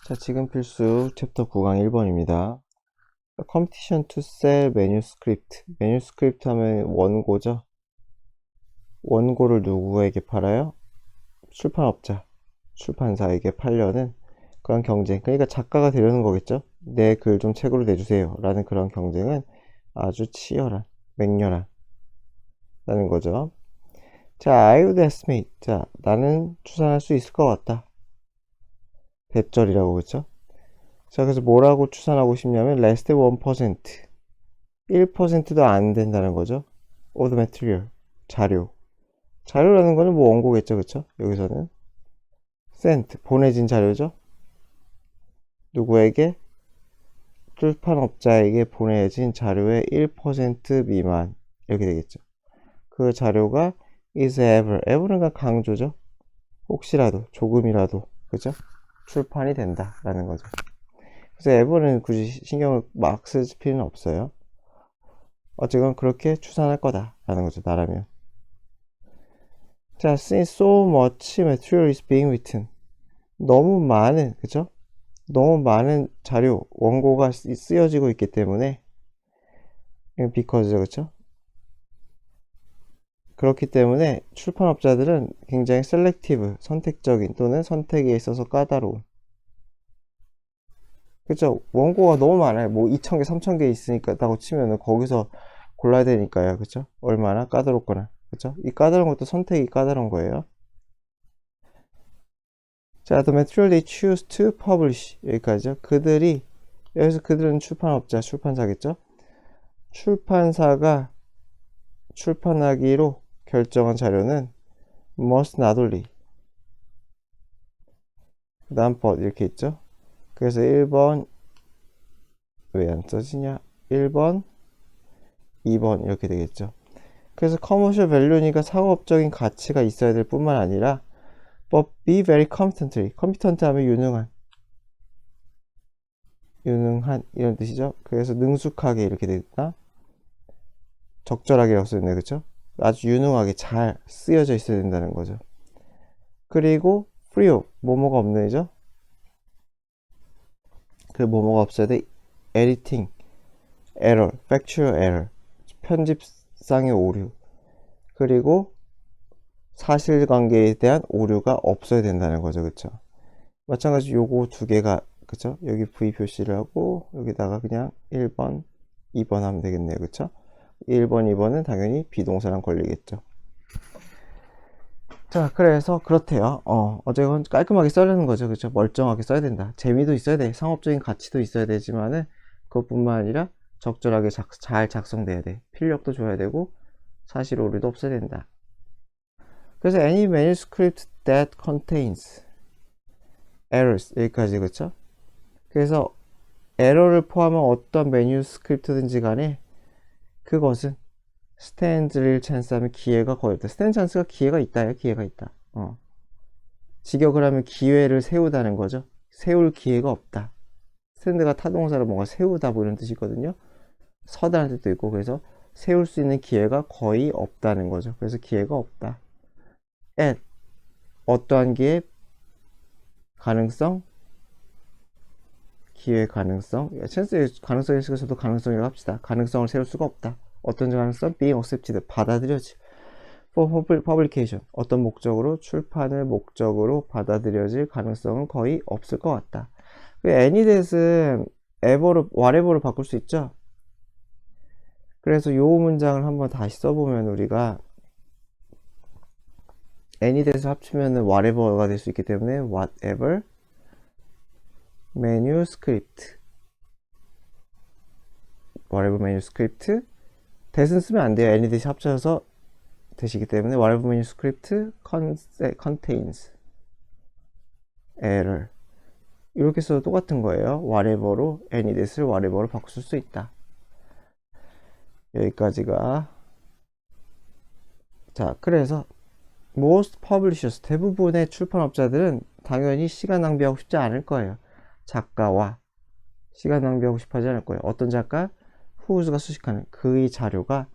자, 지금 필수 챕터 9강 1번입니다. Competition to sell manuscript. manuscript 하면 원고죠. 원고를 누구에게 팔아요? 출판업자, 출판사에게 팔려는 그런 경쟁. 그러니까 작가가 되려는 거겠죠. 내 글 좀 책으로 내주세요 라는 그런 경쟁은 아주 치열한, 맹렬한 라는 거죠. 자, I would estimate. 자, 나는 추산할 수 있을 것 같다. 대절이라고 그랬죠. 자, 그래서 뭐라고 추산하고 싶냐면 less than 1%, 1%도 안 된다는 거죠. of the material, 자료라는 거는 뭐 원고겠죠, 그쵸? 여기서는 sent, 보내진 자료죠. 누구에게? 출판업자에게 보내진 자료의 1% 미만, 이렇게 되겠죠. 그 자료가 is ever는 강조죠. 혹시라도, 조금이라도, 그죠? 출판이 된다라는 거죠. 그래서 ever는 굳이 신경을 막 쓸 필요는 없어요. 어쨌건 그렇게 추산할 거다라는 거죠, 나라면. 자, since so much material is being written. 너무 많은, 그죠? 너무 많은 자료, 원고가 쓰여지고 있기 때문에, because, 그죠? 그렇기 때문에 출판업자들은 굉장히 셀렉티브, 선택적인 또는 선택에 있어서 까다로운. 그죠? 원고가 너무 많아요. 뭐 2,000개, 3,000개 있으니까 다고 치면은 거기서 골라야 되니까요. 그죠? 얼마나 까다롭거나. 그죠? 이 까다로운 것도 선택이 까다로운 거예요. 자, the material they choose to publish. 여기까지요. 여기서 그들은 출판업자, 출판사겠죠? 출판사가 출판하기로 결정한 자료는 must not only. 그 다음 but 이렇게 있죠? 그래서 1번, 왜 안 써지냐? 1번, 2번 이렇게 되겠죠. 그래서 commercial value니까 상업적인 가치가 있어야 될 뿐만 아니라 but be very competent 하면 유능한 이런 뜻이죠. 그래서 능숙하게 이렇게 되겠다. 적절하게라고 쓰였네요. 그쵸? 아주 유능하게 잘 쓰여져 있어야 된다는 거죠. 그리고 free of, 뭐뭐가 없네죠. 그 뭐뭐가 없어야 돼. editing error, factual error, 편집상의 오류, 그리고 사실관계에 대한 오류가 없어야 된다는 거죠. 그쵸? 마찬가지 요거 두 개가, 그쵸? 여기 V 표시를 하고 여기다가 그냥 1번, 2번 하면 되겠네요. 그쵸? 1번, 2번은 당연히 비동사랑 걸리겠죠. 자, 그래서 그렇대요. 어쨌건 깔끔하게 써야되는 거죠. 그쵸? 멀쩡하게 써야 된다. 재미도 있어야 돼. 상업적인 가치도 있어야 되지만은 그것뿐만 아니라 적절하게 잘 작성돼야 돼. 필력도 줘야 되고 사실 오류도 없어야 된다. 그래서 any manuscript that contains errors, 여기까지. 그쵸? 그래서 에러를 포함한 어떤 매뉴스크립트든지 간에 그것은 스탠드를 찬스하면 기회가 거의 없다. 스탠드 찬스가 기회가 있다요. 기회가 있다. 직역을 하면 기회를 세우다는 거죠. 세울 기회가 없다. 스탠드가 타동사로 뭔가 세우다 뭐 이런 뜻이거든요. 서다라는 뜻도 있고, 그래서 세울 수 있는 기회가 거의 없다는 거죠. 그래서 기회가 없다. at 어떠한 기회, 가능성, 기회 가능성, 찬스의 가능성이 있어서도 가능성이라고 합시다. 가능성을 세울 수가 없다. 어떤 가능성? being accepted, 받아들여지. for publication, 어떤 목적으로, 출판을 목적으로 받아들여질 가능성은 거의 없을 것 같다. any that은 ever로, whatever로 바꿀 수 있죠. 그래서 요 문장을 한번 다시 써보면 우리가 any that을 합치면 whatever가 될 수 있기 때문에 whatever manuscript, whatever manuscript, that은 쓰면 안 돼요. any that이 합쳐서 되시기 때문에 whatever manuscript contains error, 이렇게 써도 똑같은 거예요. whatever로 any that을 whatever로 바꿀 수 있다. 여기까지가. 자, 그래서 most publishers, 대부분의 출판업자들은 당연히 시간 낭비하고 싶지 않을 거예요. 작가와 시간 낭비하고 싶어 하지 않을 거예요. 어떤 작가? whose가 수식하는 그의 자료가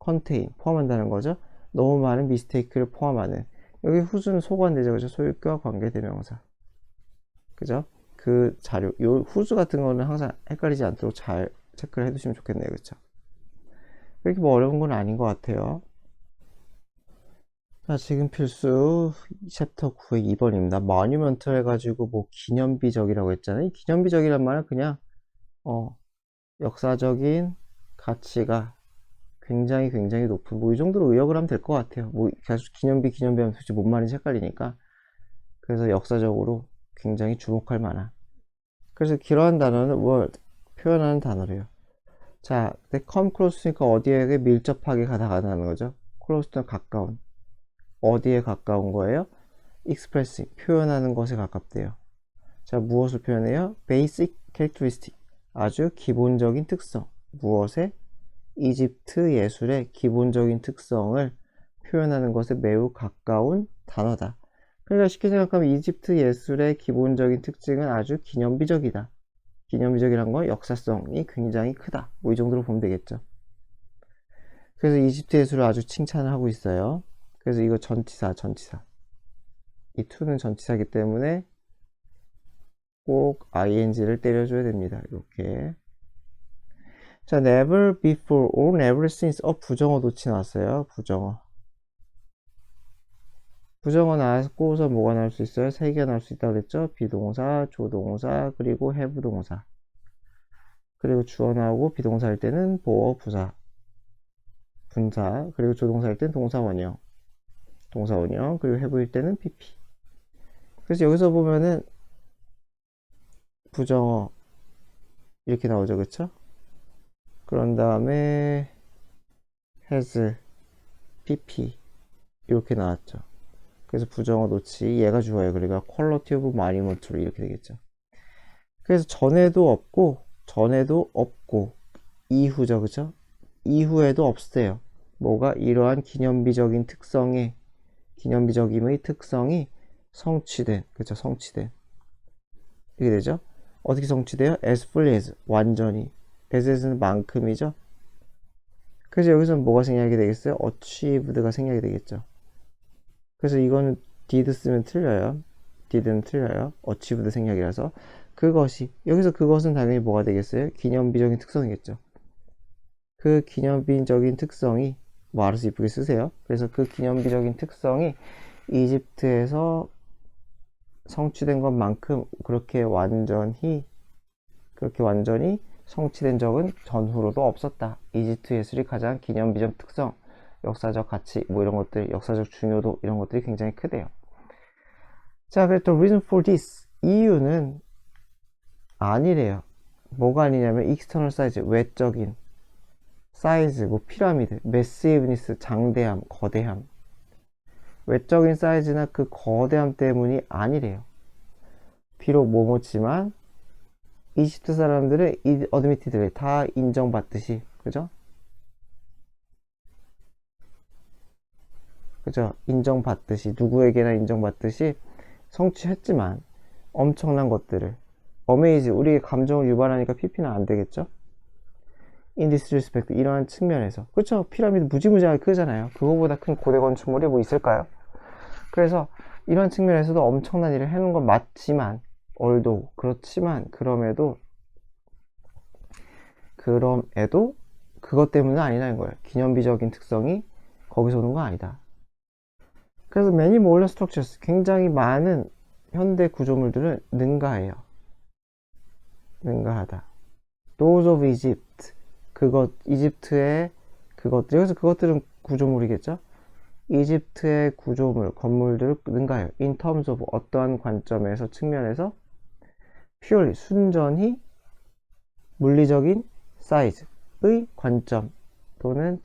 contain, 포함한다는 거죠. 너무 많은 미스테이크를 포함하는. 여기 whose는 소관대죠. 그죠? 소유과 관계대명사. 그죠? 그 자료, 요 후수 같은 거는 항상 헷갈리지 않도록 잘 체크를 해두시면 좋겠네요. 그쵸? 그렇게 뭐 어려운 건 아닌 것 같아요. 자, 지금 필수 챕터 9의 2번입니다. 모뉴먼트 해가지고 뭐 기념비적이라고 했잖아요. 이 기념비적이란 말은 그냥 역사적인 가치가 굉장히 높은 뭐 이 정도로 의역을 하면 될 것 같아요. 뭐 계속 기념비 하면 도대체 뭔 말인지 헷갈리니까. 그래서 역사적으로 굉장히 주목할 만한. 그래서 그러한 단어는 뭘 표현하는 단어래요. 자, 근데 come close니까 어디에 밀접하게 다가가는 거죠. close는 가까운. 어디에 가까운 거예요? expressing, 표현하는 것에 가깝대요. 자, 무엇을 표현해요? basic characteristic, 아주 기본적인 특성. 무엇에? 이집트 예술의 기본적인 특성을 표현하는 것에 매우 가까운 단어다. 그러니까 쉽게 생각하면 이집트 예술의 기본적인 특징은 아주 기념비적이다. 기념비적이란 건 역사성이 굉장히 크다. 뭐 이 정도로 보면 되겠죠. 그래서 이집트 예술을 아주 칭찬을 하고 있어요. 그래서 이거 전치사. 이 to는 전치사이기 때문에 꼭 ing를 때려줘야 됩니다. 이렇게. 자, never before or never since. 부정어 도치 나왔어요. 부정어 나왔고서 뭐가 나올 수 있어요? 세 개가 나올 수 있다고 그랬죠? 비동사, 조동사, 그리고 have 동사. 그리고 주어 나오고 비동사일 때는 보어, 부사, 분사, 그리고 조동사일 때는 동사원형, 그리고 have일 때는 pp. 그래서 여기서 보면은 부정어 이렇게 나오죠, 그쵸? 그런 다음에 has, pp 이렇게 나왔죠. 그래서 부정어 놓지, 얘가 주어예요. 그러니까 quality of monument로 이렇게 되겠죠. 그래서 전에도 없고 이후죠, 그쵸? 이후에도 없대요. 뭐가? 이러한 기념비적임의 특성이 성취된, 그쵸? 성취된. 이렇게 되죠? 어떻게 성취돼요? as fully as, 완전히. as는 만큼이죠? 그래서 여기서는 뭐가 생략이 되겠어요? achieved가 생략이 되겠죠. 그래서 이거는 did 쓰면 틀려요. did는 틀려요. achieved 생략이라서. 여기서 그것은 당연히 뭐가 되겠어요? 기념비적인 특성이겠죠. 그 기념비적인 특성이, 뭐 알아서 이쁘게 쓰세요. 그래서 그 기념비적인 특성이 이집트에서 성취된 것만큼 그렇게 완전히 성취된 적은 전후로도 없었다. 이집트 예술이 가장 기념비적 특성, 역사적 가치, 뭐 이런 것들, 역사적 중요도, 이런 것들이 굉장히 크대요. 자, 그래도 reason for this, 이유는 아니래요. 뭐가 아니냐면 external size, 외적인 사이즈, 뭐 피라미드, massiveness, 장대함, 거대함. 외적인 사이즈나 그 거대함 때문이 아니래요. 비록 뭐뭐지만 이집트 사람들은 어드미티드를 다 인정받듯이, 그죠? 인정받듯이, 누구에게나 인정받듯이 성취했지만 엄청난 것들을, 어메이즈, 우리의 감정을 유발하니까 PP는 안 되겠죠? in this respect, 이러한 측면에서. 그쵸? 피라미드 무지무지하게 크잖아요. 그거보다 큰 고대 건축물이 뭐 있을까요? 그래서 이런 측면에서도 엄청난 일을 해놓은 건 맞지만, 그렇지만, 그럼에도 그것 때문은 아니라는 거예요. 기념비적인 특성이 거기서 오는 건 아니다. 그래서 many modern structures, 굉장히 많은 현대 구조물들은 능가해요. 능가하다. Those of Egypt, 이집트의 그것들, 여기서 그것들은 구조물이겠죠? 이집트의 건물들을 능가해요. In terms of, 어떠한 관점에서, 측면에서 purely, 순전히 물리적인 사이즈의 관점 또는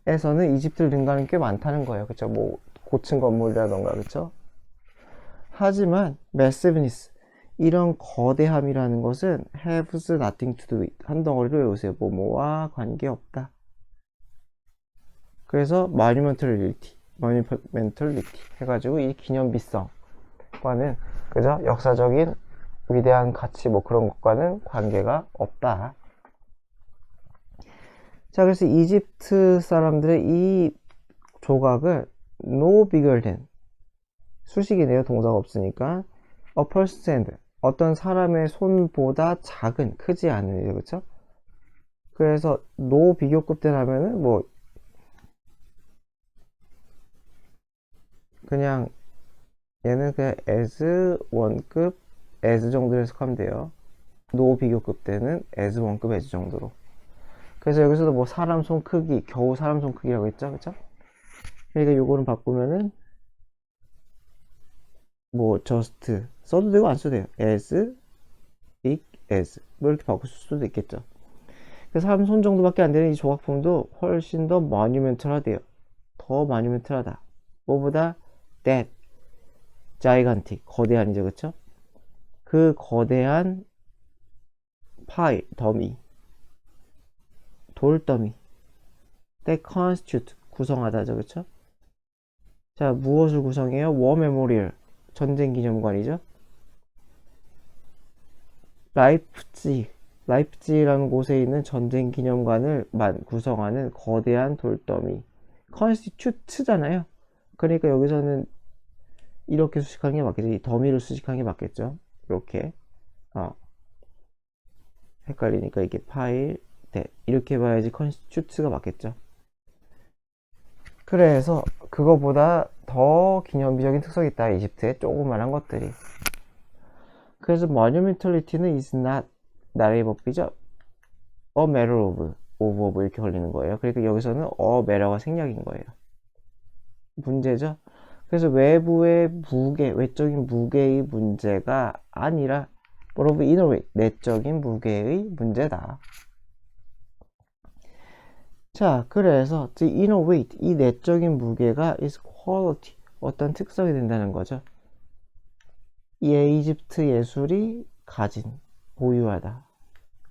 측면에서는 이집트를 능가하는 게 많다는 거예요. 그쵸? 뭐 고층 건물이라던가, 그쵸? 하지만 massiveness, 이런 거대함이라는 것은 has nothing to do with, 한 덩어리로 외우세요. 뭐뭐와 관계없다. 그래서 monumentality 해가지고 이 기념비성과는, 그죠? 역사적인 위대한 가치, 뭐 그런 것과는 관계가 없다. 자, 그래서 이집트 사람들의 이 조각을 no bigger than, 수식이네요. 동사가 없으니까 a person's hand. 어떤 사람의 손보다 작은, 크지 않은, 그쵸? 그래서 no 비교급 때 하면은 뭐 그냥 얘는 그냥 as 원급 as 정도로 해석하면 돼요. no 비교급 때는 as 원급 as 정도로. 그래서 여기서도 뭐 사람 손 크기, 겨우 사람 손 크기라고 했죠, 그쵸? 그러니까 요거는 바꾸면은 뭐 just 써도 되고 안 써도 돼요. as, big as 뭐 이렇게 바꿀 수도 있겠죠. 그래서 사람 손 정도밖에 안 되는 이 조각품도 훨씬 더 monumental하대요. 더 monumental하다. 뭐보다 that gigantic 거대한이죠, 그쵸? 그 거대한 파일 더미 돌더미 that constitute 구성하다죠, 그쵸? 자, 무엇을 구성해요? war memorial 전쟁 기념관이죠. 라이프치히라는 곳에 있는 전쟁 기념관을 구성하는 거대한 돌더미. constitute잖아요. 그러니까 여기서는 이렇게 수식하는 게 맞겠죠. 이 더미를 수식하는 게 맞겠죠. 이렇게 헷갈리니까 이게 파일 이렇게 봐야지 constitute가 맞겠죠. 그래서 그거보다 더 기념비적인 특성이 있다. 이집트의 조그만한 것들이. 그래서 monumentality는 is not 나라의 법이죠. a matter of 이렇게 걸리는 거예요. 그러니까 여기서는 a matter가 생략인 거예요. 문제죠. 그래서 외부의 무게, 외적인 무게의 문제가 아니라 of inner weight, 내적인 무게의 문제다. 자, 그래서 the inner weight, 이 내적인 무게가 is quality, 어떤 특성이 된다는 거죠. 이 이집트 예술이 가진, 보유하다,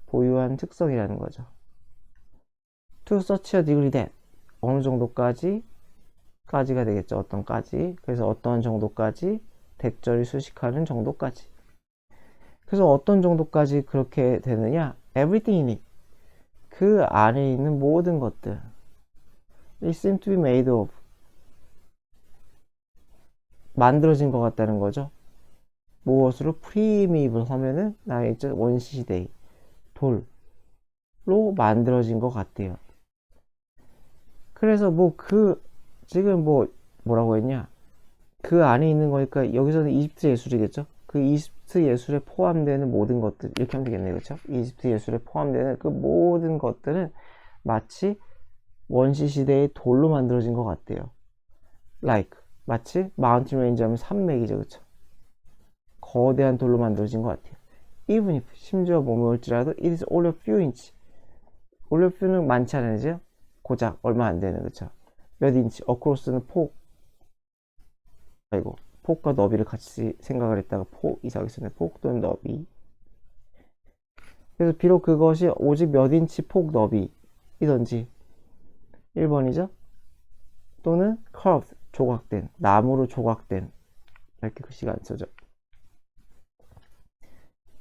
보유한 특성이라는 거죠. to such a degree that, 어느 정도까지, 까지가 되겠죠. 어떤까지. 그래서 어떤 정도까지, 대절이 수식하는 정도까지. 그래서 어떤 정도까지 그렇게 되느냐? everything in it. 그 안에 있는 모든 것들. It seems to be made of. 만들어진 것 같다는 거죠. 무엇으로? 프리미블 하면은 나의 원시시대의 돌로 만들어진 것 같대요. 그래서 지금 뭐라고 했냐? 그 안에 있는 거니까 여기서는 이집트 예술이겠죠? 그 이집트 예술에 포함되는 모든 것들 이렇게 하면 되겠네요, 그렇죠? 이집트 예술에 포함되는 그 모든 것들은 마치 원시 시대의 돌로 만들어진 것 같대요. Like 마치 마운틴 레인지 하면 산맥이죠, 그렇죠? 거대한 돌로 만들어진 것 같아요. Even if 심지어 뭐일지라도 it is only a few inch. only a few는 많지 않으죠? 고작 얼마 안 되는, 그렇죠? 몇 인치? across는 폭과 너비를 같이 생각을 했다가 이상하게 쓰네. 폭 또는 너비. 그래서 비록 그것이 오직 몇 인치 폭 너비이던지 1번이죠. 또는 curved, 조각된, 나무로 조각된 이렇게 글씨가 안 써져.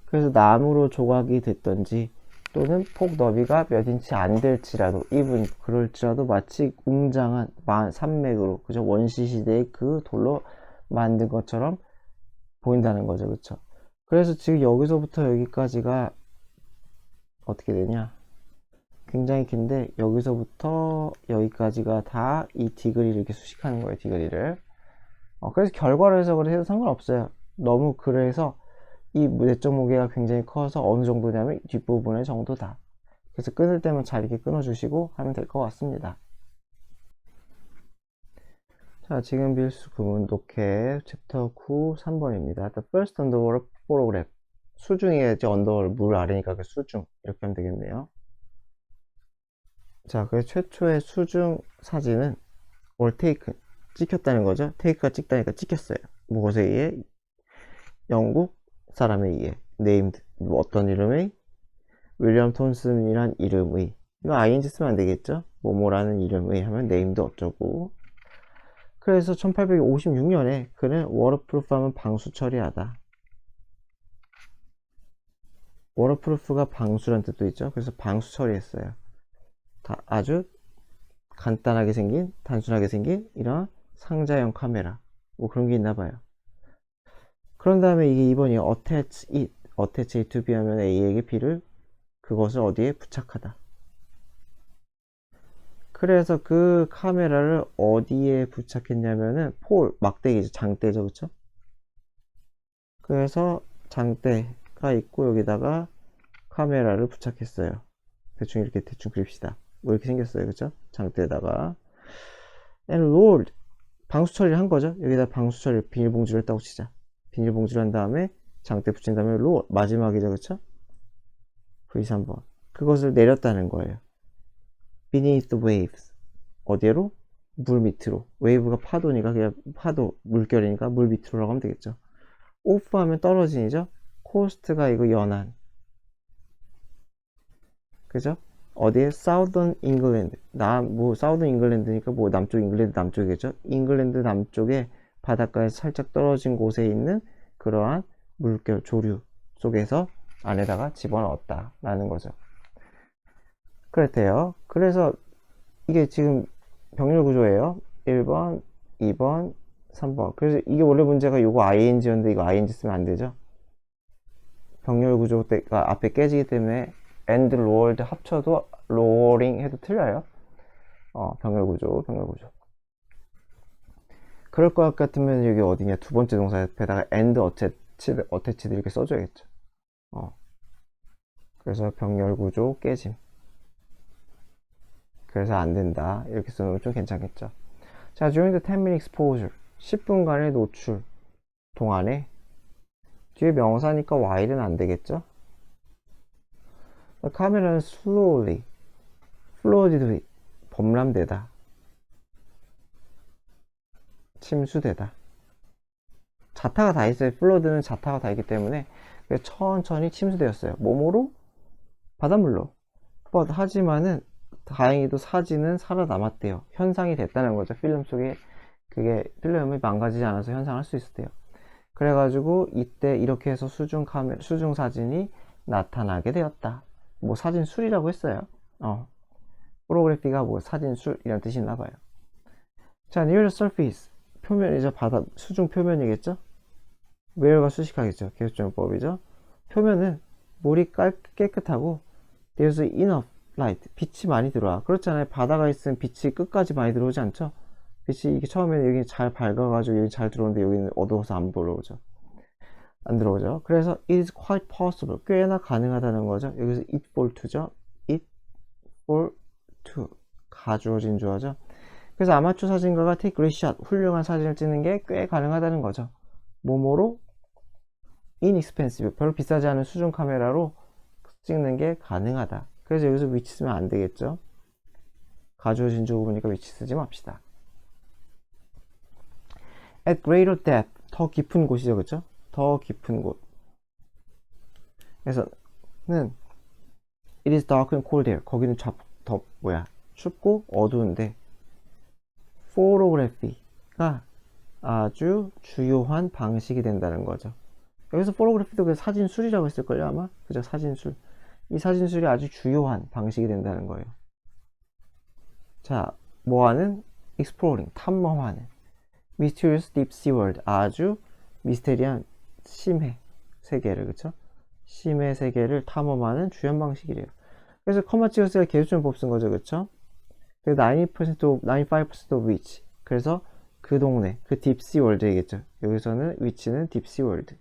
그래서 나무로 조각이 됐던지 또는 폭 너비가 몇 인치 안 될지라도 even 그럴지라도 마치 웅장한 산맥으로 그죠? 원시 시대의 그 돌로 만든 것처럼 보인다는 거죠, 그쵸? 그래서 지금 여기서부터 여기까지가 어떻게 되냐? 굉장히 긴데 여기서부터 여기까지가 다 이 디그리를 이렇게 수식하는 거예요, 디그리를. 그래서 결과로 해석을 해도 상관없어요. 너무 그래서 이 내적 무게가 굉장히 커서 어느 정도냐면 뒷부분의 정도다. 그래서 끊을 때만 잘 이렇게 끊어주시고 하면 될 것 같습니다. 자, 지금 빌수 구문 독해 챕터 9 3번입니다. The first underwater photograph. 수중이겠지. 언더월 물 아래니까 그 수중 이렇게 하면 되겠네요. 자, 그 최초의 수중 사진은 or taken 찍혔다는 거죠. take가 찍다니까 찍혔어요. 무엇에 의해? 영국 사람에 의해 named 어떤 이름의? 윌리엄 톰슨이란 이름의. 이거 ing 쓰면 안 되겠죠? 뭐뭐라는 이름의 하면 named 어쩌고. 그래서 1856년에 그는 워터프루프하면 방수 처리하다. 워터프루프가 방수란 뜻도 있죠. 그래서 방수 처리했어요. 아주 간단하게 생긴, 단순하게 생긴 이런 상자형 카메라. 뭐 그런 게 있나 봐요. 그런 다음에 이게 2번이 attach it to B 하면 A에게 B를 그것을 어디에 부착하다. 그래서 그 카메라를 어디에 부착했냐면은 막대기죠. 장대죠. 그쵸? 그래서 장대가 있고 여기다가 카메라를 부착했어요. 대충 이렇게 대충 그립시다. 뭐 이렇게 생겼어요. 그쵸? 장대에다가 and rolled 방수 처리를 한 거죠. 여기다 방수 처리 비닐봉지를 했다고 치자. 비닐봉지를 한 다음에 장대 붙인 다음에 roll 마지막이죠. 그쵸? V3번 그것을 내렸다는 거예요. beneath the waves 어디로? 물 밑으로. 웨이브가 파도니까 그냥 파도 물결이니까 물 밑으로라고 하면 되겠죠. 오프 하면 떨어진이죠. 코스트가 이거 연안. 그죠? 어디에? Southern England. Southern England니까 뭐 남쪽 잉글랜드 남쪽이겠죠? 잉글랜드 남쪽에 바닷가에 살짝 떨어진 곳에 있는 그러한 물결 조류 속에서 안에다가 집어넣었다 라는 거죠. 그랬대요. 그래서 이게 지금 병렬 구조예요. 1번, 2번, 3번. 그래서 이게 원래 문제가 요거 ing였는데 이거 ing 쓰면 안 되죠. 병렬 구조가 앞에 깨지기 때문에 and rolled 합쳐도 rolling 해도 틀려요. 병렬 구조. 그럴 것 같으면 여기 어디냐? 두 번째 동사 옆에다가 and attached 이렇게 써줘야겠죠. 그래서 병렬 구조 깨짐. 그래서 안 된다. 이렇게 써놓으면 좀 괜찮겠죠. 자, during the 10-minute exposure 10분간의 노출 동안에 뒤에 명사니까 while은 안 되겠죠? 카메라는 slowly flooded 범람되다 침수되다 자타가 다 있어요. flood는 자타가 다 있기 때문에 천천히 침수되었어요. 몸으로? 바닷물로. 하지만은 다행히도 사진은 살아남았대요. 현상이 됐다는 거죠. 필름 속에 그게 필름이 망가지지 않아서 현상할 수 있었대요. 그래가지고 이때 이렇게 해서 수중 사진이 나타나게 되었다. 뭐 사진술이라고 했어요. 포토그래피가 뭐 사진술 이런 뜻이 있나 봐요. 자, near the surface 표면이죠. 바다 수중 표면이겠죠. where가 수식하겠죠. 계속적용법이죠. 표면은 물이 깨끗하고 there's enough light 빛이 많이 들어와. 그렇잖아요. 바다가 있으면 빛이 끝까지 많이 들어오지 않죠. 빛이 이게 처음에는 여기 잘 밝아가지고 여기 잘 들어오는데 여기는 어두워서 안 들어오죠. 그래서 it is quite possible 꽤나 가능하다는 거죠. 여기서 it fall to죠. it fall to 가주어진 주어죠. 그래서 아마추어 사진가가 take great shot 훌륭한 사진을 찍는 게 꽤 가능하다는 거죠. 뭐뭐로? inexpensive 별로 비싸지 않은 수중 카메라로 찍는 게 가능하다. 그래서 여기서 위치 쓰면 안 되겠죠. 가주어진 주 부분이니까 위치 쓰지 맙시다. at greater depth 더 깊은 곳이죠. 그쵸? 더 깊은 곳. 그래서는 it is dark and cold there. 거기는 춥고 어두운데 photography가 아주 주요한 방식이 된다는 거죠. 여기서 photography도 그 사진술이라고 했을걸요 아마. 그죠? 사진술. 이 사진술이 아주 주요한 방식이 된다는 거예요. 자, 뭐하는? exploring 탐험하는 mysterious deep sea world 아주 미스테리한 심해 세계를 그쵸? 심해 세계를 탐험하는 주연 방식이래요. 그래서 커마 찍었으니까 계수점법 쓴 거죠. 그쵸? 95% of which 그래서 그 동네 그 딥시 월드이겠죠. 여기서는 위치는 딥시 월드.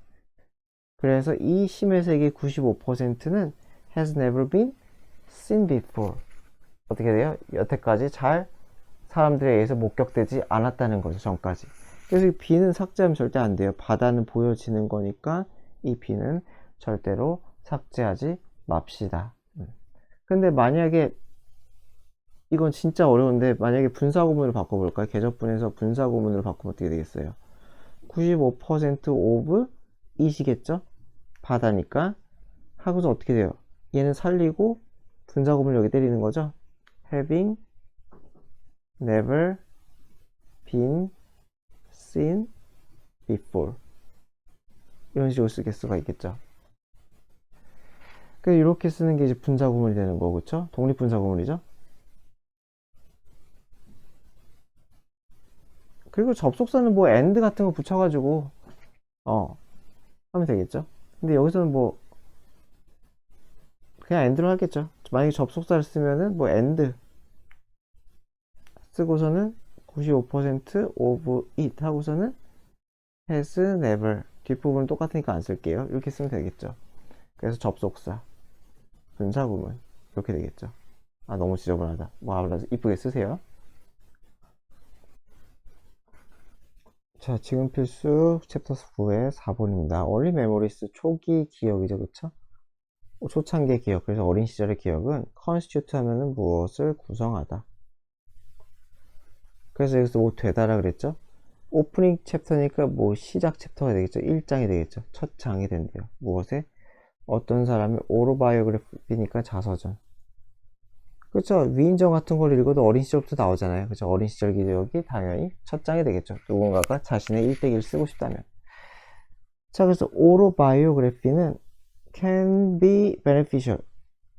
그래서 이 심해 세계 95%는 has never been seen before 어떻게 돼요? 여태까지 사람들에 의해서 목격되지 않았다는 거죠. 전까지. 그래서 이 B는 삭제하면 절대 안 돼요. 바다는 보여지는 거니까 이 B는 절대로 삭제하지 맙시다. 근데 만약에 이건 진짜 어려운데 만약에 분사구문으로 바꿔볼까요? 계적분에서 분사구문으로 바꾸면 어떻게 되겠어요? 95% of 이시겠죠? 바다니까 하고서 어떻게 돼요? 얘는 살리고 분사구문을 여기 때리는 거죠? having never been seen before 이런 식으로 쓸 수가 있겠죠. 그래서 이렇게 쓰는 게 이제 분사구문이 되는 거고, 그쵸? 독립분사구문이죠. 그리고 접속사는 뭐 and 같은 거 붙여가지고 하면 되겠죠. 근데 여기서는 뭐 그냥 end로 하겠죠. 만약에 접속사를 쓰면은 뭐 end 쓰고서는 95% of it 하고서는 has never 뒷부분 똑같으니까 안 쓸게요. 이렇게 쓰면 되겠죠. 그래서 접속사 분사구문 이렇게 되겠죠. 아 너무 지저분하다. 뭐 알아서 이쁘게 쓰세요. 자 지금 필수 챕터 9의 4번입니다. Early memories 초기 기억이죠, 그쵸? 초창기의 기억. 그래서 어린 시절의 기억은 constitute 하면은 무엇을 구성하다. 그래서 여기서 뭐 되다라 그랬죠? 오프닝 챕터니까 뭐 시작 챕터가 되겠죠. 1장이 되겠죠. 첫 장이 된대요. 무엇에? 어떤 사람의 오토바이오그래피니까 자서전. 그렇죠. 위인전 같은 걸 읽어도 어린 시절부터 나오잖아요. 그렇죠. 어린 시절 기억이 당연히 첫 장이 되겠죠. 누군가가 자신의 일대기를 쓰고 싶다면. 자, 그래서 오토바이오그래피는 can be beneficial.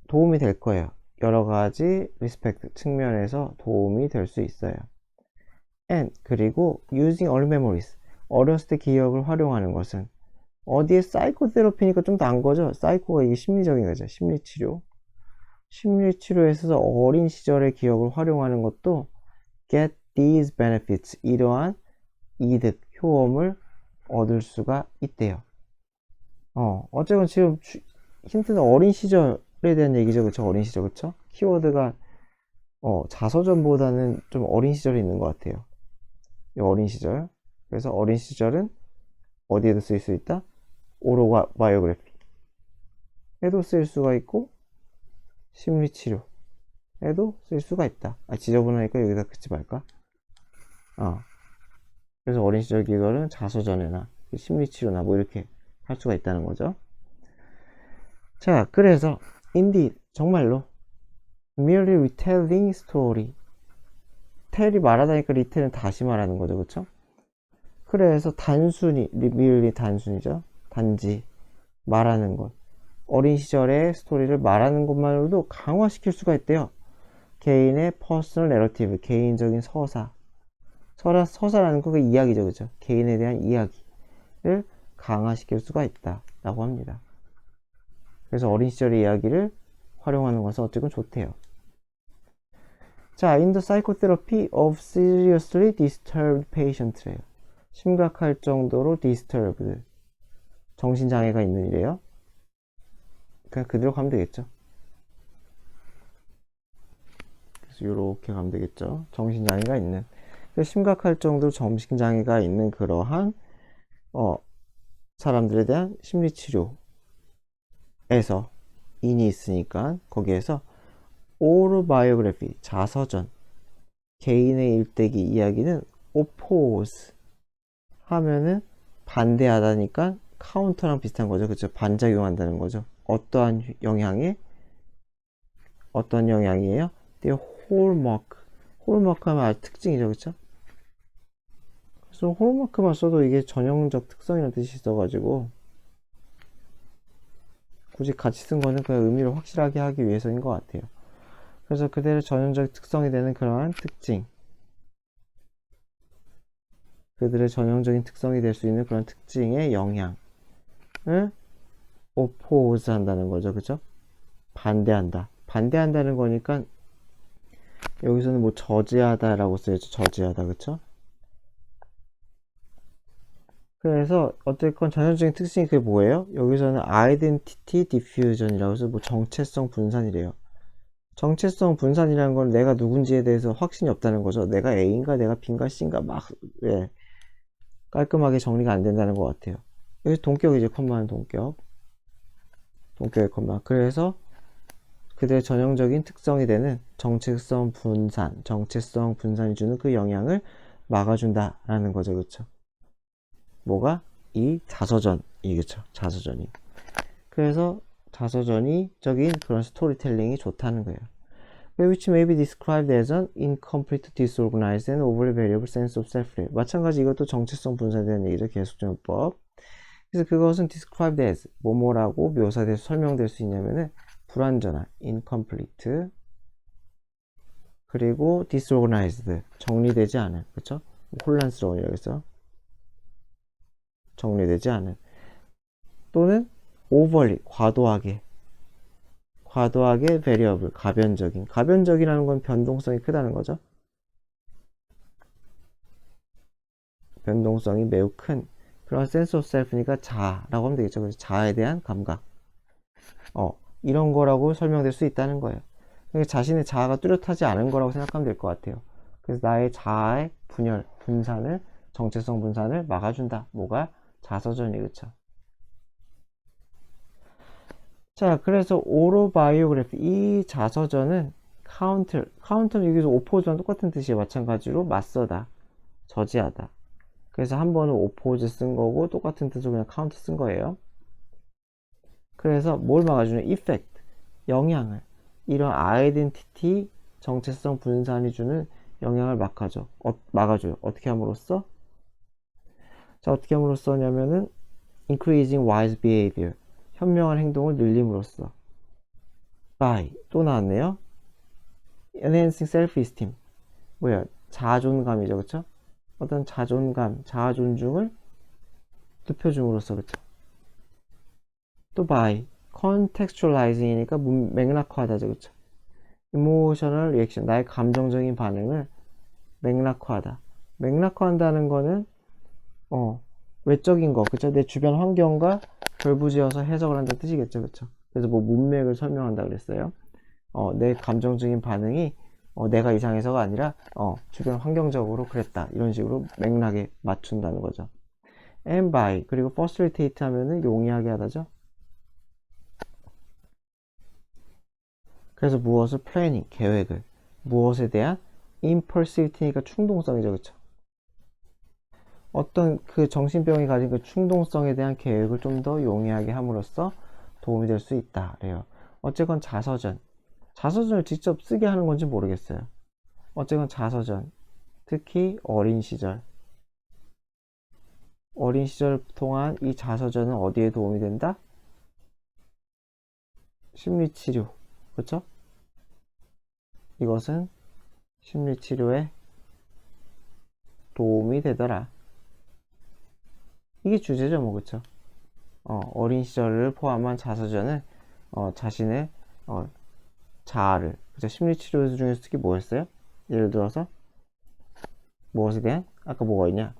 도움이 될 거예요. 여러 가지 리스펙트 측면에서 도움이 될 수 있어요. and 그리고 using early memories. 어렸을 때 기억을 활용하는 것은 어디에 사이코테라피니까 좀 더 안 거죠. 사이코가 이게 심리적인 거죠. 심리치료. 심리치료에 있어서 어린 시절의 기억을 활용하는 것도 get these benefits 이러한 이득, 효험을 얻을 수가 있대요. 어쨌건 지금 힌트는 어린 시절에 대한 얘기죠. 그쵸? 어린 시절, 그쵸? 키워드가 자서전보다는 좀 어린 시절에 있는 것 같아요. 이 어린 시절. 그래서 어린 시절은 어디에도 쓸 수 있다? 오토바이오그래피 에도 쓸 수가 있고 심리치료 에도 쓸 수가 있다. 지저분하니까 여기다 그치 말까? 그래서 어린 시절 기억은 자서전이나 심리치료나 뭐 이렇게 할 수가 있다는 거죠. 자, 그래서 indeed 정말로 merely retelling story 텔이 말하다니까 리텔은 다시 말하는 거죠, 그쵸? 그래서 단순히 merely 단순이죠. 단지 말하는 것 어린 시절의 스토리를 말하는 것만으로도 강화시킬 수가 있대요. 개인의 퍼스널 내러티브 개인적인 서사라는 거 그 이야기죠, 그죠? 개인에 대한 이야기를 강화시킬 수가 있다 라고 합니다. 그래서 어린 시절의 이야기를 활용하는 것은 어쨌든 좋대요. 자, in the psychotherapy of seriously disturbed patient래요. 심각할 정도로 disturbed 정신장애가 있는 이래요. 그냥 그대로 가면 되겠죠. 그래서 이렇게 가면 되겠죠. 정신장애가 있는 심각할 정도로 정신장애가 있는 그러한 사람들에 대한 심리치료에서 인이 있으니까 거기에서 오토바이오그래피 자서전 개인의 일대기 이야기는 oppose 하면은 반대하다니까 카운터랑 비슷한 거죠. 그쵸? 반작용한다는 거죠. 어떠한 영향이에요? The 홀마크 하면 아주 특징이죠. 그쵸? 그래서 홀마크만 써도 이게 전형적 특성이라는 뜻이 있어가지고 굳이 같이 쓴 거는 그 의미를 확실하게 하기 위해서인 것 같아요. 그래서 그들의 전형적 특성이 되는 그러한 특징 그들의 전형적인 특성이 될 수 있는 그런 특징의 영향을 oppose 한다는 거죠. 그죠? 반대한다는 거니까 여기서는 뭐 저지하다 라고 써야죠. 저지하다. 그쵸? 그래서 어쨌건 전형적인 특징이 그게 뭐예요? 여기서는 identity diffusion이라고 해서 뭐 정체성 분산이래요. 정체성 분산이라는 건 내가 누군지에 대해서 확신이 없다는 거죠. 내가 A인가 내가 B인가 C인가 막 깔끔하게 정리가 안 된다는 것 같아요. 여기 동격이죠. 컴마는 동격의 컴마. 그래서 그들의 전형적인 특성이 되는 정체성 분산이 주는 그 영향을 막아준다라는 거죠. 그쵸? 뭐가? 이 자서전이겠죠. 자서전이. 그래서 자서전이적인 그런 스토리텔링이 좋다는 거예요. Which may be described as an incomplete, disorganized and overly variable sense of self. 마찬가지 이것도 정체성 분산에 대한 얘기죠. 계속전법. 그래서 그것은 described as 뭐뭐라고 묘사돼서 설명될 수 있냐면은 불완전한 incomplete 그리고 disorganized 정리되지 않은 그쵸? 혼란스러운 여기서 정리되지 않은 또는 overly, 과도하게 variable, 가변적이라는 건 변동성이 크다는 거죠. 변동성이 매우 큰 그런 sense of self니까 자아라고 하면 되겠죠. 그래서 자아에 대한 감각. 이런 거라고 설명될 수 있다는 거예요. 그러니까 자신의 자아가 뚜렷하지 않은 거라고 생각하면 될 것 같아요. 그래서 나의 자아의 분산을, 정체성 분산을 막아준다. 뭐가? 자서전이, 그쵸? 자, 그래서 오토바이오그래피, 이 자서전은 카운터는 여기서 오포즈랑 똑같은 뜻이에요. 마찬가지로 맞서다, 저지하다. 그래서 한 번은 오포즈 쓴 거고 똑같은 뜻으로 그냥 카운터 쓴 거예요. 그래서 뭘 막아주는? 이펙트, 영향을, 이런 아이덴티티, 정체성 분산이 주는 영향을 막아줘요. 어떻게 함으로써? 자, 어떻게 함으로써냐면은 increasing wise behavior, 현명한 행동을 늘림으로써. by, 또 나왔네요. enhancing self-esteem, 뭐야? 자존감이죠, 그쵸? 어떤 자존감, 자아존중을 높여줌으로써, 그쵸? 또 by, contextualizing이니까 맥락화하다죠, 그쵸? emotional reaction, 나의 감정적인 반응을 맥락화하다. 맥락화한다는 거는 외적인 거, 그쵸? 내 주변 환경과 결부지어서 해석을 한다는 뜻이겠죠, 그쵸? 그래서 뭐 문맥을 설명한다 그랬어요. 내 감정적인 반응이 내가 이상해서가 아니라 주변 환경적으로 그랬다, 이런 식으로 맥락에 맞춘다는 거죠. and by, 그리고 facilitate 하면은 용이하게 하다죠. 그래서 무엇을 planning, 계획을, 무엇에 대한 impulsivity니까 충동성이죠, 그쵸? 어떤 그 정신병이 가진 그 충동성에 대한 계획을 좀 더 용이하게 함으로써 도움이 될 수 있다 그래요. 어쨌건 자서전을 직접 쓰게 하는 건지 모르겠어요. 어쨌건 자서전, 특히 어린 시절 동안 이 자서전은 어디에 도움이 된다? 심리치료, 그렇죠? 이것은 심리치료에 도움이 되더라. 이게 주제죠, 뭐, 그쵸? 어린 시절을 포함한 자서전은 자신의 자아를, 그쵸? 심리치료 중에서 특히 뭐였어요? 예를 들어서 무엇에 대한? 아까 뭐가 있냐?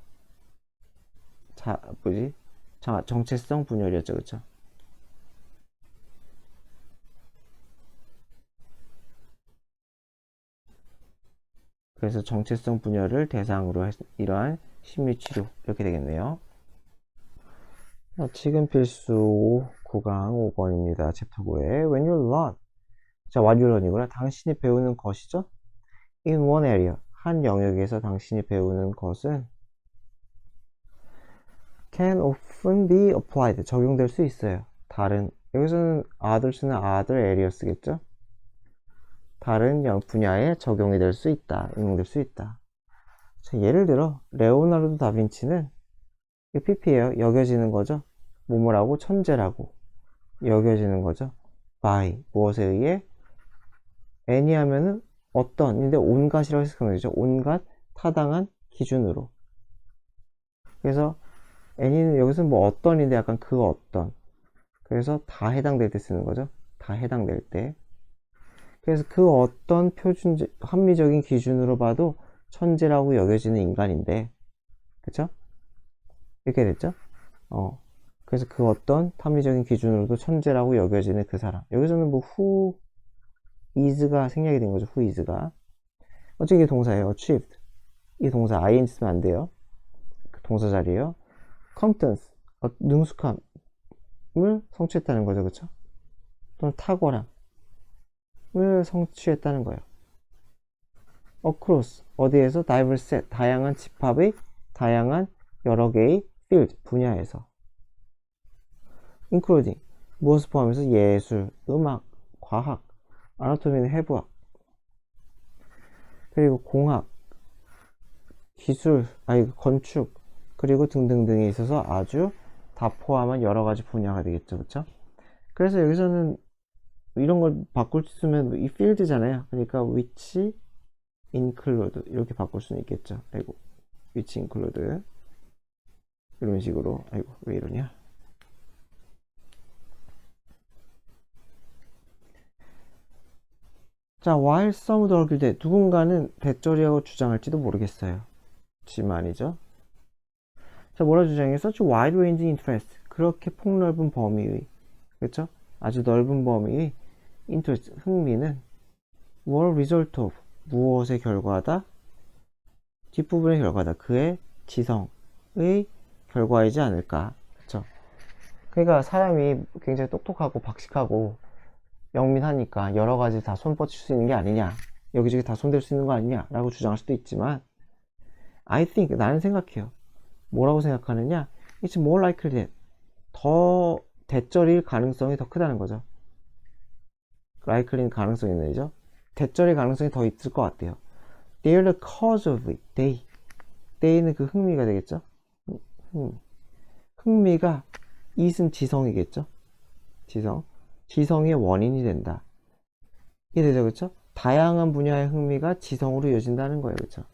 정체성 분열이었죠, 그쵸? 그래서 정체성 분열을 대상으로 이러한 심리치료, 이렇게 되겠네요. 지금 필수 9강 5번입니다. 챕터 9에 When you learn, 자, what you learn이구나. 당신이 배우는 것이죠. In one area, 한 영역에서 당신이 배우는 것은 can often be applied, 적용될 수 있어요. 여기서는 others는 other areas겠죠. 다른 분야에 적용이 될 수 있다, 응용될 수 있다. 자, 예를 들어 레오나르도 다빈치는 PP예요. 여겨지는 거죠. 뭐뭐라고? 천재라고 여겨지는 거죠. by, 무엇에 의해? any 하면은 어떤인데 온갖이라고 해석하면 되죠. 온갖 타당한 기준으로. 그래서 any는 여기서 뭐 어떤인데 약간 그 어떤, 그래서 다 해당될 때 쓰는 거죠. 다 해당될 때. 그래서 그 어떤 합리적인 기준으로 봐도 천재라고 여겨지는 인간인데, 그쵸? 이렇게 됐죠? 그래서 그 어떤 합리적인 기준으로도 천재라고 여겨지는 그 사람. 여기서는 뭐 who is가 생략이 된 거죠. who is가. 어차피 이게 동사예요. achieved. 이 동사 ing 쓰면 안 돼요. 그 동사 자리에요. competence, 능숙함을 성취했다는 거죠. 그쵸? 또는 탁월함을 성취했다는 거예요. across, 어디에서? diverse set, 다양한 집합의, 다양한 여러 개의 field, 분야에서. including, 무엇을 포함해서? 예술, 음악, 과학, 아나토미는 해부학, 그리고 공학, 기술, 건축, 그리고 등등등에 있어서 아주 다 포함한 여러 가지 분야가 되겠죠, 그쵸? 그래서 여기서는 이런 걸 바꿀 수 있으면 이 필드잖아요. 그러니까 which include 이렇게 바꿀 수는 있겠죠. which include 이런 식으로. 왜 이러냐? 자, while some would argue that 누군가는 대절이라고 주장할지도 모르겠어요. 지만이죠. 자, 뭐라 주장해? such wide ranging interest. 그렇게 폭넓은 범위의, 그렇죠? 아주 넓은 범위의 interest, 흥미는 were result of, 무엇의 결과다? 뒷부분의 결과다. 그의 지성의 결과이지 않을까. 그렇죠? 그러니까 사람이 굉장히 똑똑하고 박식하고 영민하니까 여러 가지 다 손 뻗칠 수 있는 게 아니냐, 여기저기 다 손댈 수 있는 거 아니냐 라고 주장할 수도 있지만, I think, 나는 생각해요. 뭐라고 생각하느냐? It's more likely that, 더 대절일 가능성이 더 크다는 거죠. likely는 가능성이 있죠. 대절일 가능성이 더 있을 것 같아요. They're the cause of it. They는 그 흥미가 되겠죠. 흥미가 it은 지성이겠죠. 지성의 원인이 된다. 이게 되죠, 그렇죠? 다양한 분야의 흥미가 지성으로 이어진다는 거예요, 그렇죠?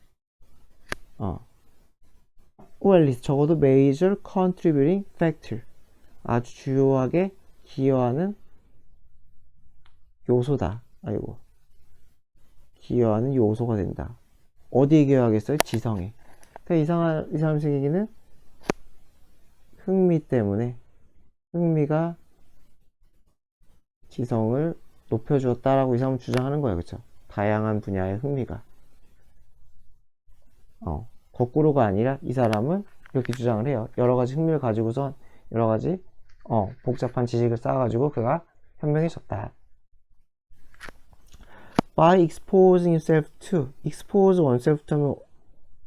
Well, 적어도 major contributing factor, 아주 주요하게 기여하는 요소다. 기여하는 요소가 된다. 어디에 기여하겠어요? 지성에. 그러니까 이 사람 생기기는 흥미 때문에, 흥미가 지성을 높여주었다라고 이 사람은 주장하는 거예요, 그렇죠? 다양한 분야의 흥미가. 거꾸로가 아니라 이 사람은 이렇게 주장을 해요. 여러 가지 흥미를 가지고선 여러 가지 복잡한 지식을 쌓아가지고 그가 현명해졌다. By exposing himself to, expose oneself to는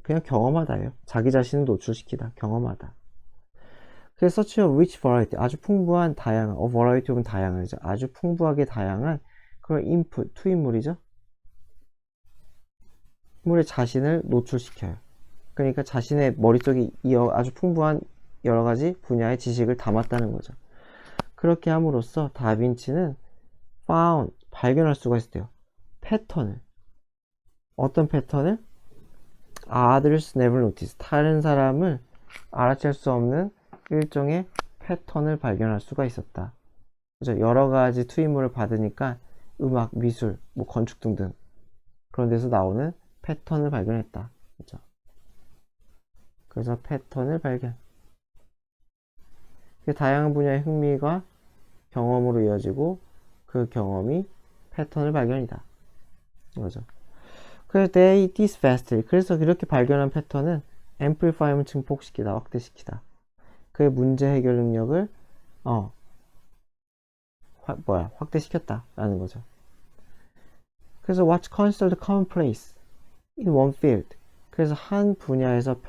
그냥 경험하다예요. 자기 자신을 노출시키다, 경험하다. 그래서 such a rich variety, 아주 풍부한 다양한, variety 혹은 다양하죠. 아주 풍부하게 다양한 그런 input, 투입물이죠. 물의 자신을 노출시켜요. 그러니까 자신의 머릿속에 아주 풍부한 여러 가지 분야의 지식을 담았다는 거죠. 그렇게 함으로써 다빈치는 found, 발견할 수가 있어요. 패턴을. 어떤 패턴을? Others never notice. 다른 사람을 알아챌 수 없는 일종의 패턴을 발견할 수가 있었다. 그죠? 여러 가지 투입물을 받으니까 음악, 미술, 뭐 건축 등등 그런 데서 나오는 패턴을 발견했다. 그죠? 그래서 패턴을 발견. 다양한 분야의 흥미가 경험으로 이어지고 그 경험이 패턴을 발견이다. 그죠? 그래서 they this fastly. 그래서 이렇게 발견한 패턴은 amplify면 증폭시키다, 확대시키다. 그의 문제 해결 능력을 확대시켰다라는 거죠. 그래서 what's considered commonplace in one field. 그래서 한 분야에서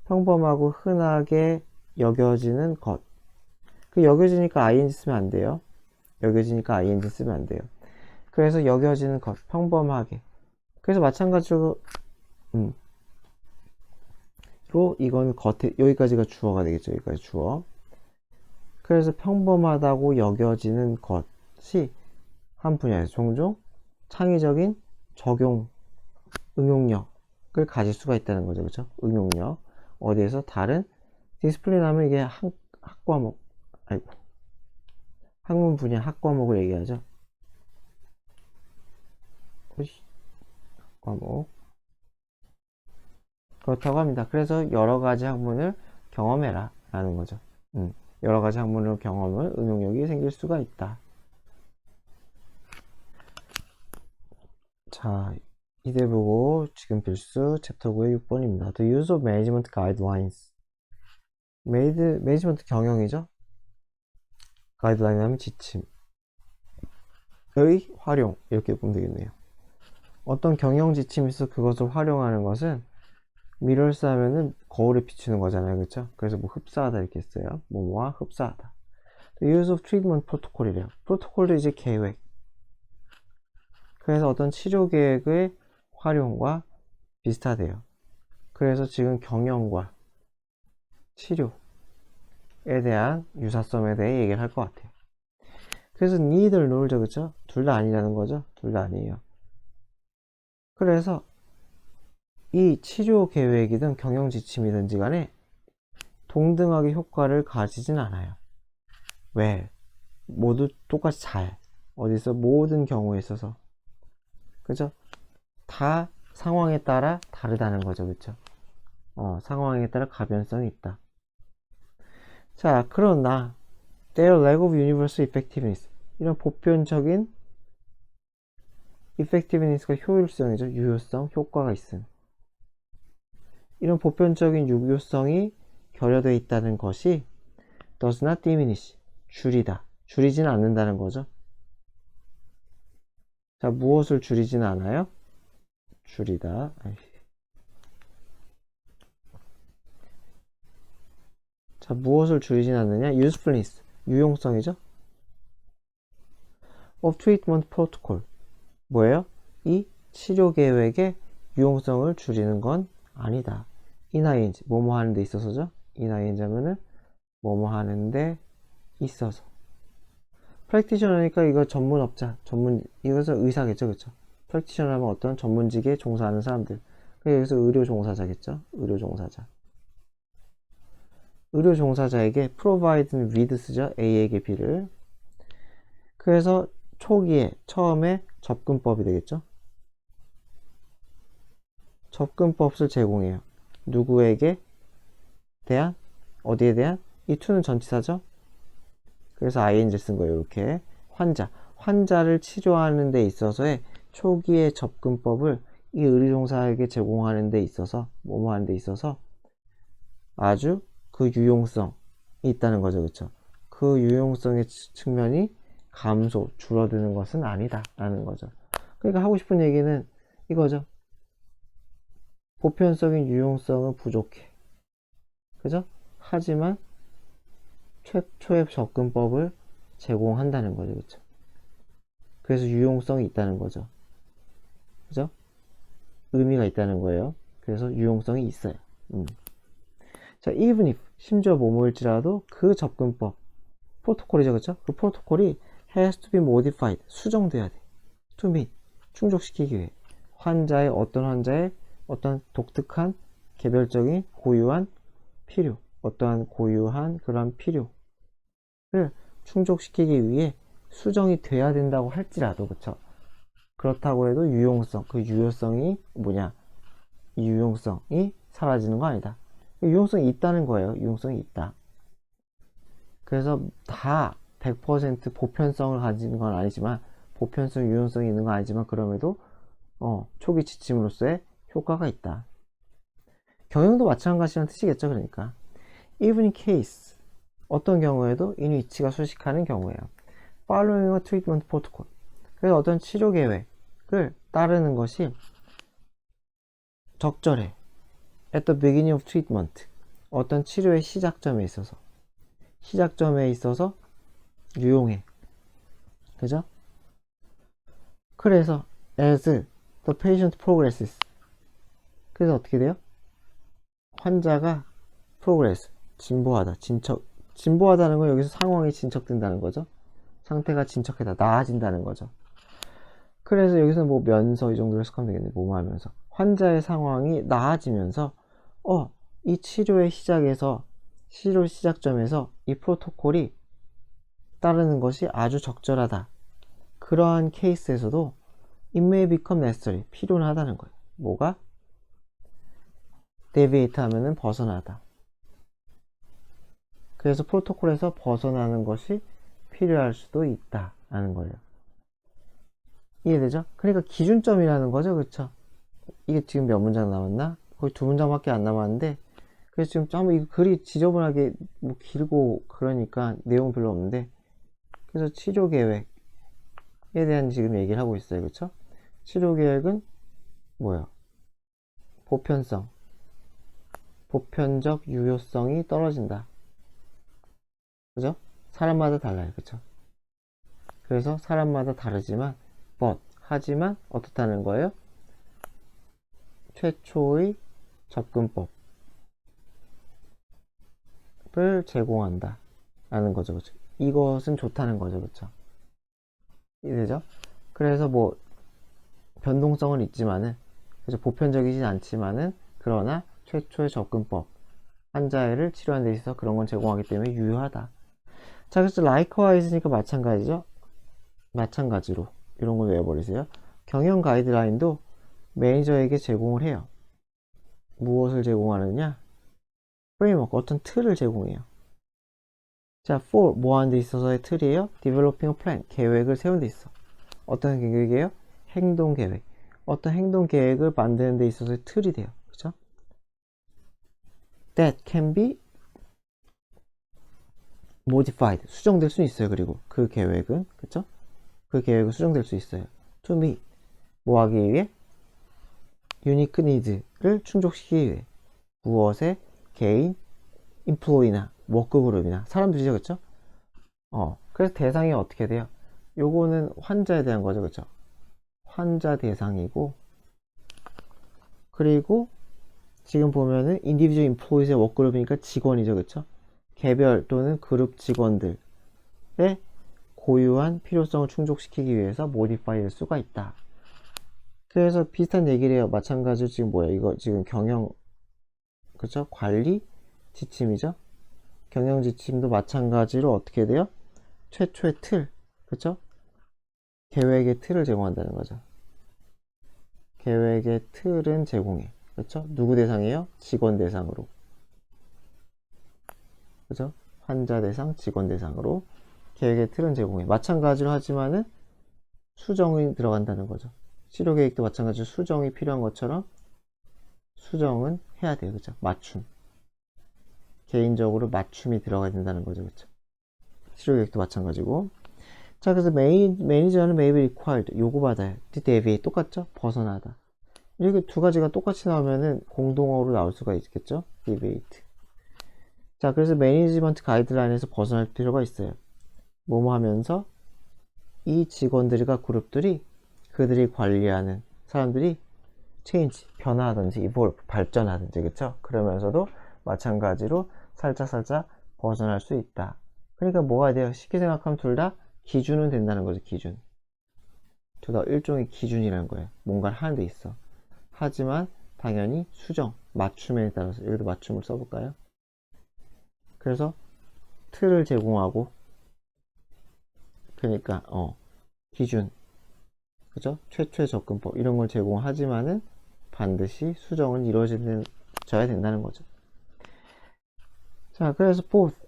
평범하고 흔하게 여겨지는 것. 그 여겨지니까 ing 쓰면 안 돼요. 여겨지니까 ing 쓰면 안 돼요. 그래서 여겨지는 것, 평범하게. 그래서 마찬가지로 이건 겉에, 여기까지가 주어가 되겠죠. 여기까지 주어. 그래서 평범하다고 여겨지는 것이 한 분야에서 종종 창의적인 응용력을 가질 수가 있다는 거죠. 그렇죠? 응용력. 어디에서? 다른 디스플레인 하면 이게 학문 분야 학과목을 얘기하죠. 과목. 그렇다고 합니다. 그래서 여러 가지 학문을 경험해라 라는 거죠. 여러 가지 학문을 경험을 응용력이 생길 수가 있다. 자, 이대 보고 지금 필수 챕터 9의 6번입니다. The use of management guidelines. 매니지먼트 경영이죠. 가이드라인 하면 지침의 활용, 이렇게 보면 되겠네요. 어떤 경영 지침이 있어 그것을 활용하는 것은 미러스 하면은 거울에 비추는 거잖아요. 그렇죠? 그래서 뭐 흡사하다 이렇게 했어요. 뭐뭐와 흡사하다. The use of treatment protocol이래요. 프로토콜도 이제 계획. 그래서 어떤 치료 계획의 활용과 비슷하대요. 그래서 지금 경영과 치료에 대한 유사성에 대해 얘기를 할 것 같아요. 그래서 neither nor죠, 그쵸? 둘 다 아니라는 거죠? 둘 다 아니에요. 그래서 이 치료 계획이든 경영 지침이든지 간에 동등하게 효과를 가지진 않아요. 왜? 모두 똑같이 잘, 어디서? 모든 경우에 있어서. 그죠? 다 상황에 따라 다르다는 거죠. 그쵸? 상황에 따라 가변성이 있다. 자, 그러나 their lack of universal effectiveness, 이런 보편적인 effectiveness가 효율성이죠. 유효성, 효과가 있음. 이런 보편적인 유효성이 결여되어 있다는 것이 does not diminish, 줄이지는 않는다는 거죠. 자, 무엇을 줄이지는 않아요? 줄이다. 자, 무엇을 줄이지는 않느냐? usefulness, 유용성이죠. of treatment protocol, 뭐예요? 이 치료 계획의 유용성을 줄이는 건 아니다. ing, 뭐뭐 하는 데 있어서죠. ing 하면은 뭐뭐 하는 데 있어서. 프랙티셔너니까 이거 전문업자, 이것은 의사겠죠, 그쵸? 프랙티셔너 하면 어떤 전문직에 종사하는 사람들. 여기서 의료 종사자겠죠? 의료 종사자. 의료 종사자에게 provide는 with 쓰죠. A에게 B를. 그래서 처음에 접근법이 되겠죠? 접근법을 제공해요. 누구에게 대한? 어디에 대한? 이 to는 전치사죠? 그래서 ing 쓴 거예요. 이렇게. 환자를 치료하는 데 있어서의 초기의 접근법을 이 의료종사에게 제공하는 데 있어서, 뭐뭐 하는 데 있어서 아주 그 유용성이 있다는 거죠. 그쵸? 그 유용성의 측면이 줄어드는 것은 아니다. 라는 거죠. 그러니까 하고 싶은 얘기는 이거죠. 보편적인 유용성은 부족해. 그죠? 하지만 최초의 접근법을 제공한다는 거죠. 그쵸? 그래서 유용성이 있다는 거죠. 그죠? 의미가 있다는 거예요. 그래서 유용성이 있어요. 자, even if, 심지어 뭐뭐일지라도 그 접근법, 프로토콜이죠. 그쵸? 그 프로토콜이 has to be modified, 수정돼야 돼. to meet, 충족시키기 위해. 어떤 환자의 어떤 독특한, 개별적인, 고유한 필요, 어떠한 고유한 그런 필요를 충족시키기 위해 수정이 돼야 된다고 할지라도, 그쵸? 그렇다고 해도 그 유효성이 뭐냐? 유용성이 사라지는 거 아니다. 유용성이 있다는 거예요. 유용성이 있다. 그래서 다 100% 보편성을 가진 건 아니지만, 보편성, 유용성이 있는 건 아니지만, 그럼에도 초기 지침으로서의 효과가 있다. 경영도 마찬가지란 뜻이겠죠. 그러니까 even in case, 어떤 경우에도 in which가 수식하는 경우에요. following a treatment protocol, 그래서 어떤 치료 계획을 따르는 것이 적절해. at the beginning of treatment, 어떤 치료의 시작점에 있어서 유용해. 그죠? 그래서 as the patient progresses, 그래서 어떻게 돼요? 환자가 progress, 진보하다는 건 여기서 상황이 진척된다는 거죠. 상태가 진척하다, 나아진다는 거죠. 그래서 여기서 뭐 면서 이 정도로 해석하면 되겠네. 뭐뭐 하면서 환자의 상황이 나아지면서 이 치료 시작점에서 이 프로토콜이 따르는 것이 아주 적절하다. 그러한 케이스에서도 it may become necessary, 필요는 하다는 거예요. 뭐가? deviate 하면은 벗어나다. 그래서 프로토콜에서 벗어나는 것이 필요할 수도 있다라는 거예요. 이해되죠? 그러니까 기준점이라는 거죠. 그쵸? 이게 지금 몇 문장 남았나? 거의 2문장밖에 안 남았는데, 그래서 지금 한번 이 글이 지저분하게 뭐 길고 그러니까 내용 별로 없는데, 그래서 치료 계획에 대한 지금 얘기를 하고 있어요. 그쵸? 치료 계획은 뭐예요? 보편적 유효성이 떨어진다. 그죠? 사람마다 달라요. 그쵸? 그래서 사람마다 다르지만 하지만 어떻다는 거예요? 최초의 접근법을 제공한다 라는 거죠. 그쵸? 이것은 좋다는 거죠. 그쵸? 이해되죠? 그래서 뭐 변동성은 있지만은, 그죠? 보편적이진 않지만은, 그러나 최초의 접근법, 환자를 치료하는 데 있어서 그런 건 제공하기 때문에 유효하다. 자, 그래서 likewise니까 마찬가지죠. 마찬가지로 이런 걸 외워버리세요. 경영 가이드라인도 매니저에게 제공을 해요. 무엇을 제공하느냐? 프레임워크, 어떤 틀을 제공해요. 자, for, 뭐 하는 데 있어서의 틀이에요? developing a plan, 계획을 세운 데 있어. 어떤 계획이에요? 행동 계획. 어떤 행동 계획을 만드는 데 있어서의 틀이 돼요. 그쵸? that can be modified, 수정될 수 있어요. 그리고 그 계획은, 그쵸? 그 계획은 수정될 수 있어요. to meet, 뭐 하기 위해? unique needs를 충족시키기 위해. 무엇에? 개인, employee나 워크그룹이나 사람들이죠. 그쵸? 그래서 대상이 어떻게 돼요? 요거는 환자에 대한 거죠. 그쵸? 환자 대상이고, 그리고 지금 보면은 individual employees의 워크그룹이니까 직원이죠. 그쵸? 개별 또는 그룹 직원들의 고유한 필요성을 충족시키기 위해서 모디파이 될 수가 있다. 그래서 비슷한 얘기를 해요. 마찬가지로 지금 뭐야? 이거 지금 경영, 그쵸? 관리 지침이죠? 경영 지침도 마찬가지로 어떻게 돼요? 최초의 틀, 그쵸? 계획의 틀을 제공한다는 거죠. 계획의 틀은 제공해. 그쵸? 누구 대상이에요? 직원 대상으로. 그죠? 환자 대상, 직원 대상으로 계획의 틀은 제공해. 마찬가지로 하지만은 수정이 들어간다는 거죠. 치료 계획도 마찬가지로 수정이 필요한 것처럼 수정은 해야 돼요. 그죠? 맞춤. 개인적으로 맞춤이 들어가야 된다는 거죠. 그쵸? 치료 계획도 마찬가지고. 자, 그래서 매니저는 may be required, 요구받아요. deviate, 똑같죠? 벗어나다. 이렇게 두 가지가 똑같이 나오면은 공동어로 나올 수가 있겠죠? deviate. 자, 그래서 매니지먼트 가이드라인에서 벗어날 필요가 있어요. 뭐뭐 하면서 이 직원들과 그룹들이 그들이 관리하는 사람들이 change, 변화하든지 evolve, 발전하든지, 그쵸? 그러면서도 마찬가지로 살짝 벗어날 수 있다. 그러니까 뭐가 돼요? 쉽게 생각하면 둘 다 기준은 된다는 거죠. 기준. 둘 다 일종의 기준이라는 거예요. 뭔가를 하는 데 있어. 하지만 당연히 수정, 맞춤에 따라서 여기도 맞춤을 써볼까요? 그래서 틀을 제공하고, 그러니까 기준, 그죠? 최초의 접근법 이런 걸 제공하지만은 반드시 수정은 이루어져야 된다는 거죠. 자, 그래서 both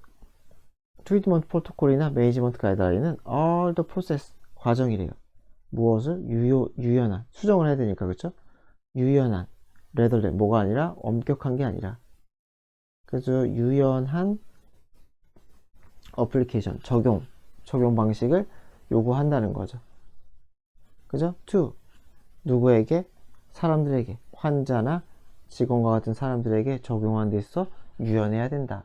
트리트먼트 프로토콜이나 매니지먼트 가이드라인은 all the process, 과정이래요. 무엇을? 유연한, 수정을 해야 되니까, 그쵸? 유연한, rather than, 뭐가 아니라 엄격한 게 아니라, 그래서 유연한 어플리케이션, 적용 방식을 요구한다는 거죠. 그죠? to, 누구에게? 사람들에게, 환자나 직원과 같은 사람들에게 적용하는 데 있어 유연해야 된다.